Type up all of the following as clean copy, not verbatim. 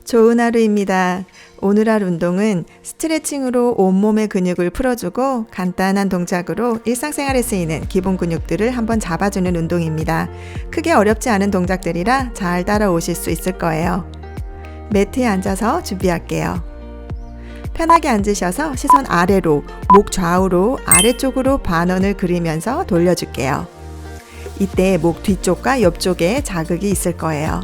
좋은 하루입니다. 오늘 할 운동은 스트레칭으로 온몸의 근육을 풀어주고 간단한 동작으로 일상생활에 쓰이는 기본 근육들을 한번 잡아주는 운동입니다. 크게 어렵지 않은 동작들이라 잘 따라오실 수 있을 거예요. 매트에 앉아서 준비할게요. 편하게 앉으셔서 시선 아래로, 목 좌우로 아래쪽으로 반원을 그리면서 돌려줄게요. 이때 목 뒤쪽과 옆쪽에 자극이 있을 거예요.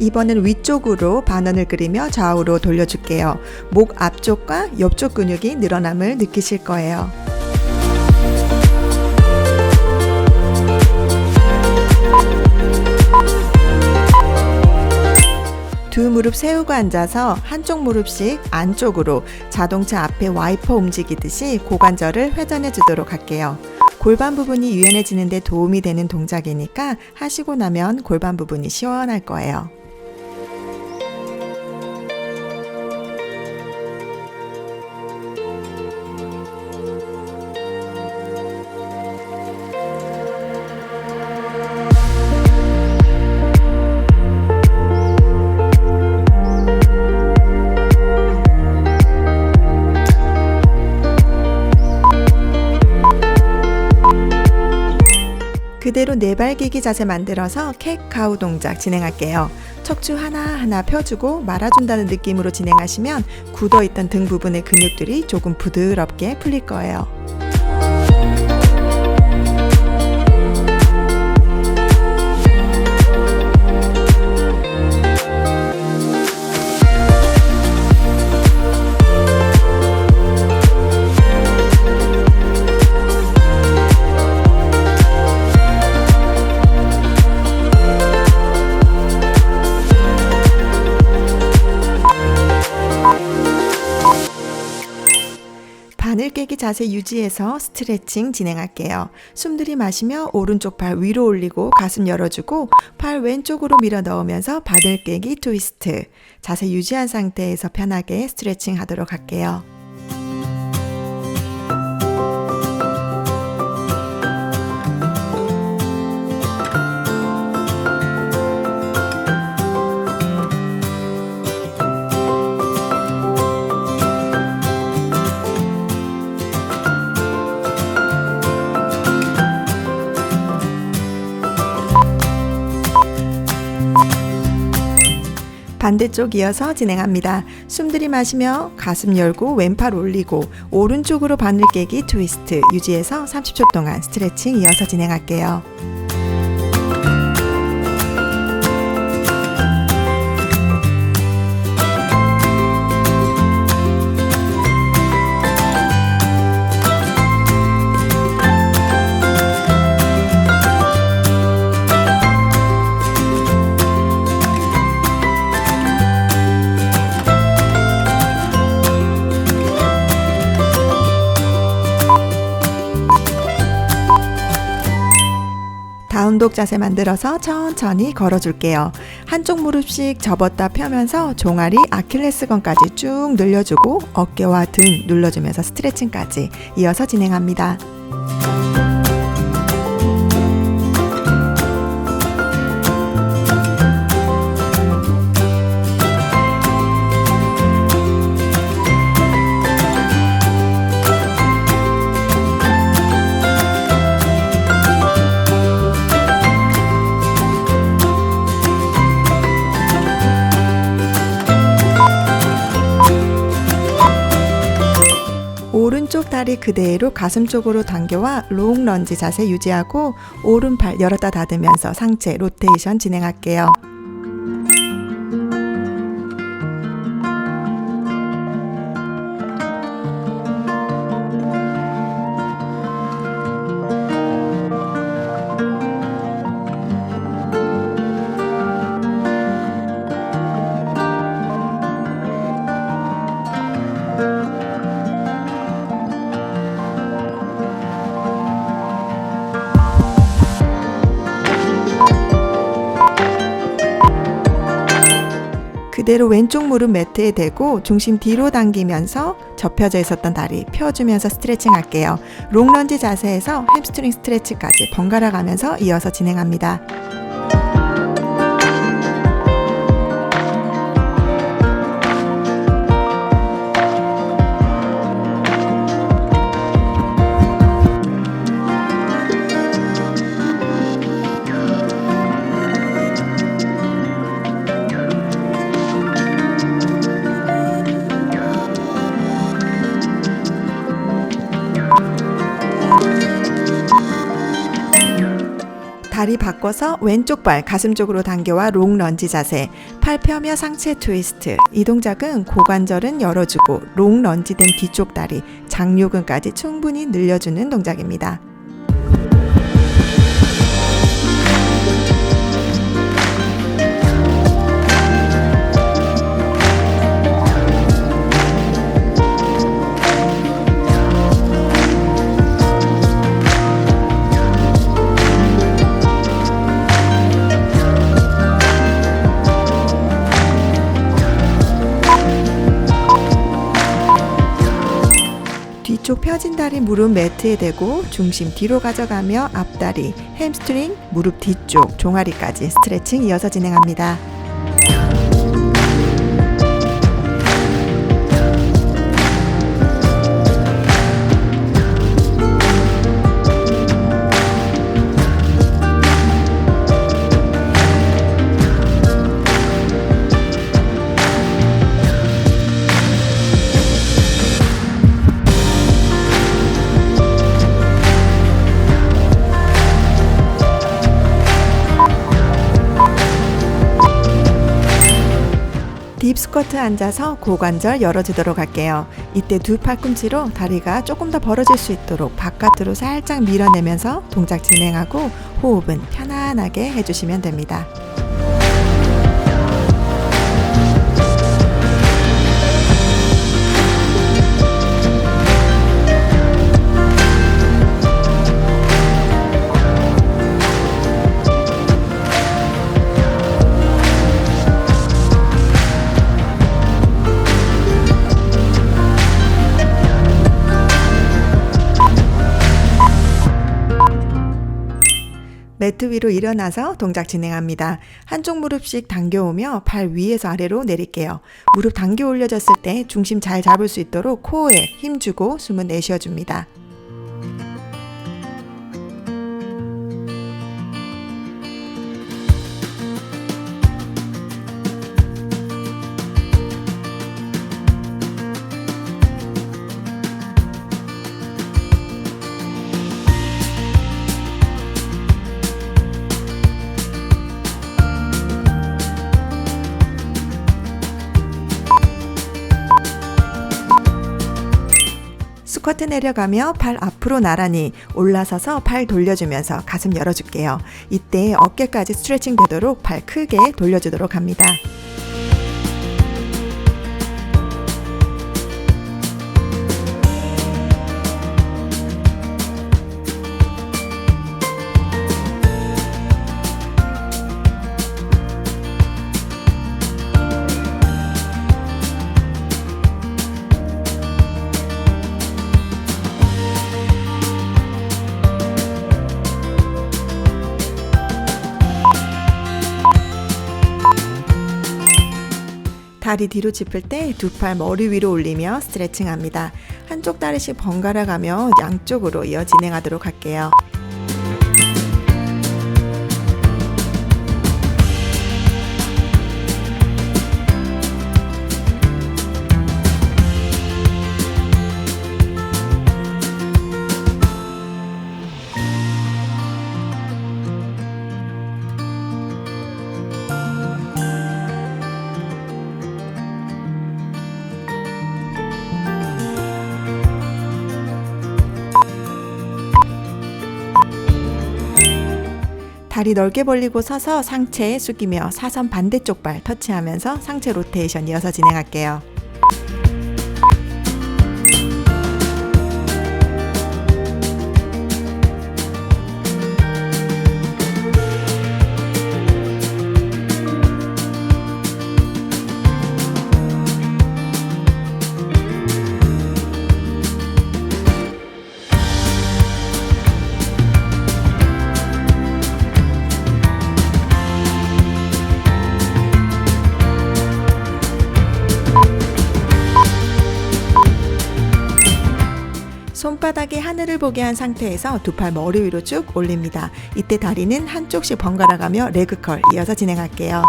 이번엔 위쪽으로 반원을 그리며 좌우로 돌려줄게요. 목 앞쪽과 옆쪽 근육이 늘어남을 느끼실 거예요. 두 무릎 세우고 앉아서 한쪽 무릎씩 안쪽으로 자동차 앞에 와이퍼 움직이듯이 고관절을 회전해 주도록 할게요. 골반 부분이 유연해지는 데 도움이 되는 동작이니까 하시고 나면 골반 부분이 시원할 거예요. 그대로 네발기기 자세 만들어서 캣카우 동작 진행할게요. 척추 하나하나 펴주고 말아준다는 느낌으로 진행하시면 굳어있던 등 부분의 근육들이 조금 부드럽게 풀릴 거예요. 바늘 깨기 자세 유지해서 스트레칭 진행할게요. 숨 들이마시며 오른쪽 발 위로 올리고 가슴 열어주고 팔 왼쪽으로 밀어 넣으면서 바늘 깨기 트위스트. 자세 유지한 상태에서 편하게 스트레칭 하도록 할게요. 반대쪽 이어서 진행합니다. 숨 들이마시며 가슴 열고 왼팔 올리고 오른쪽으로 바늘 깨기 트위스트 유지해서 30초 동안 스트레칭 이어서 진행할게요. 다운독 자세 만들어서 천천히 걸어줄게요. 한쪽 무릎씩 접었다 펴면서 종아리 아킬레스건까지 쭉 늘려주고 어깨와 등 눌러주면서 스트레칭까지 이어서 진행합니다. 오른쪽 다리 그대로 가슴 쪽으로 당겨와 롱 런지 자세 유지하고 오른팔 열었다 닫으면서 상체 로테이션 진행할게요. 그대로 왼쪽 무릎 매트에 대고 중심 뒤로 당기면서 접혀져 있었던 다리 펴주면서 스트레칭 할게요. 롱런지 자세에서 햄스트링 스트레치까지 번갈아 가면서 이어서 진행합니다. 다리 바꿔서 왼쪽 발 가슴 쪽으로 당겨와 롱 런지 자세, 팔 펴며 상체 트위스트. 이 동작은 고관절은 열어주고 롱 런지된 뒤쪽 다리, 장요근까지 충분히 늘려주는 동작입니다. 뒤쪽 펴진 다리 무릎 매트에 대고 중심 뒤로 가져가며 앞다리, 햄스트링, 무릎 뒤쪽, 종아리까지 스트레칭 이어서 진행합니다. 딥 스쿼트 앉아서 고관절 열어주도록 할게요. 이때 두 팔꿈치로 다리가 조금 더 벌어질 수 있도록 바깥으로 살짝 밀어내면서 동작 진행하고 호흡은 편안하게 해주시면 됩니다. 매트 위로 일어나서 동작 진행합니다. 한쪽 무릎씩 당겨오며 발 위에서 아래로 내릴게요. 무릎 당겨 올려졌을 때 중심 잘 잡을 수 있도록 코어에 힘주고 숨은 내쉬어줍니다. 스쿼트 내려가며 발 앞으로 나란히 올라서서 팔 돌려주면서 가슴 열어줄게요. 이때 어깨까지 스트레칭 되도록 발 크게 돌려주도록 합니다. 다리 뒤로 짚을 때 두 팔 머리 위로 올리며 스트레칭 합니다. 한쪽 다리씩 번갈아 가며 양쪽으로 이어 진행하도록 할게요. 다리 넓게 벌리고 서서 상체 숙이며 사선 반대쪽 발 터치하면서 상체 로테이션 이어서 진행할게요. 손바닥이 하늘을 보게 한 상태에서 두 팔 머리 위로 쭉 올립니다. 이때 다리는 한쪽씩 번갈아 가며 레그컬 이어서 진행할게요.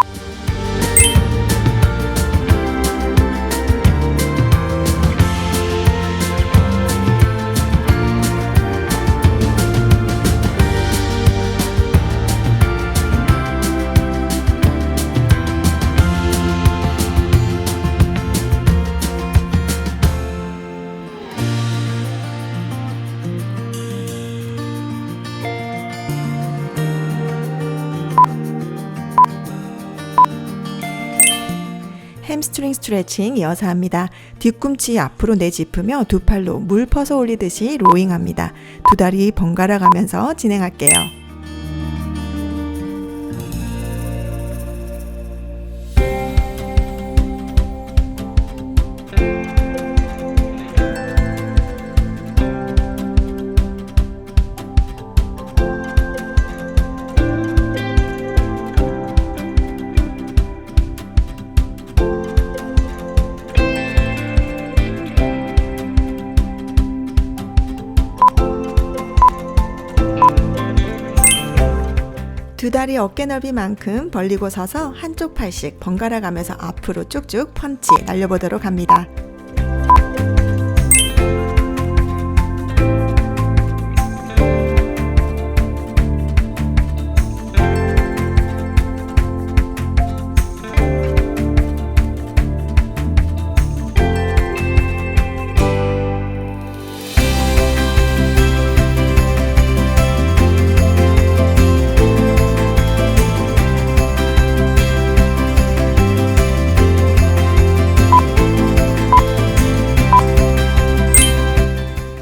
햄스트링 스트레칭 이어서 합니다. 뒤꿈치 앞으로 내짚으며 두 팔로 물 퍼서 올리듯이 로잉합니다. 두 다리 번갈아 가면서 진행할게요. 두 다리 어깨 넓이만큼 벌리고 서서 한쪽 팔씩 번갈아 가면서 앞으로 쭉쭉 펀치 날려보도록 합니다.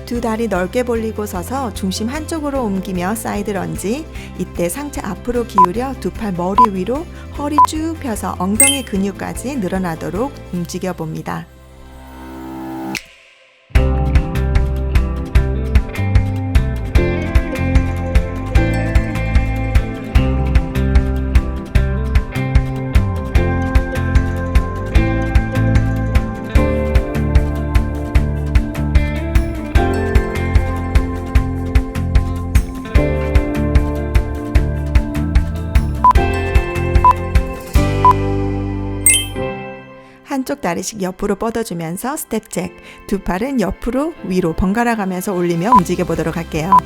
두 다리 넓게 벌리고 서서 중심 한쪽으로 옮기며 사이드 런지. 이때 상체 앞으로 기울여 두 팔 머리 위로 허리 쭉 펴서 엉덩이 근육까지 늘어나도록 움직여 봅니다. 한쪽 다리씩 옆으로 뻗어주면서 스텝잭, 두 팔은 옆으로 위로 번갈아 가면서 올리며 움직여 보도록 할게요.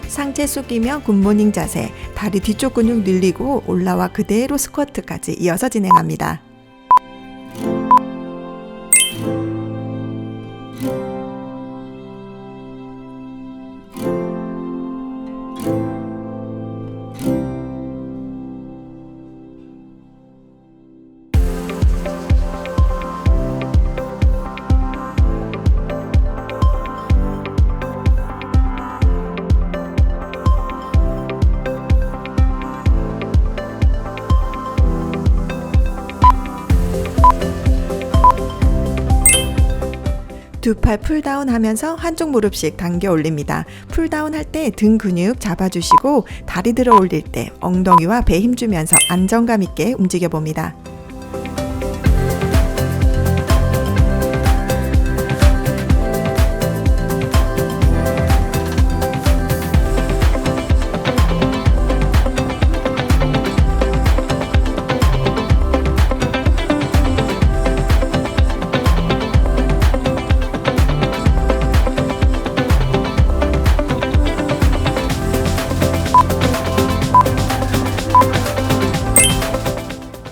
상체 숙이며 굿모닝 자세, 다리 뒤쪽 근육 늘리고 올라와 그대로 스쿼트까지 이어서 진행합니다. 두 팔 풀다운 하면서 한쪽 무릎씩 당겨 올립니다. 풀다운 할 때 등 근육 잡아주시고 다리 들어 올릴 때 엉덩이와 배 힘주면서 안정감 있게 움직여 봅니다.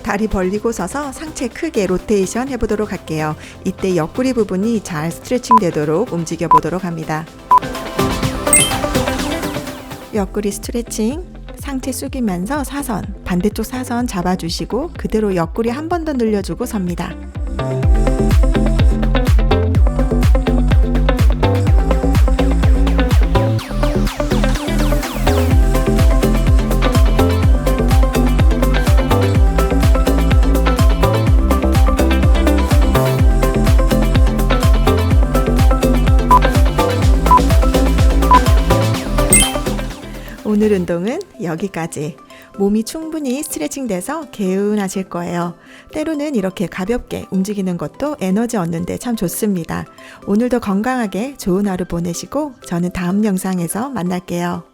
다리 벌리고 서서 상체 크게 로테이션 해보도록 할게요. 이때 옆구리 부분이 잘 스트레칭 되도록 움직여 보도록 합니다. 옆구리 스트레칭, 상체 숙이면서 사선, 반대쪽 사선 잡아주시고 그대로 옆구리 한 번 더 늘려주고 섭니다. 오늘 운동은 여기까지. 몸이 충분히 스트레칭 돼서 개운하실 거예요. 때로는 이렇게 가볍게 움직이는 것도 에너지 얻는데 참 좋습니다. 오늘도 건강하게 좋은 하루 보내시고 저는 다음 영상에서 만날게요.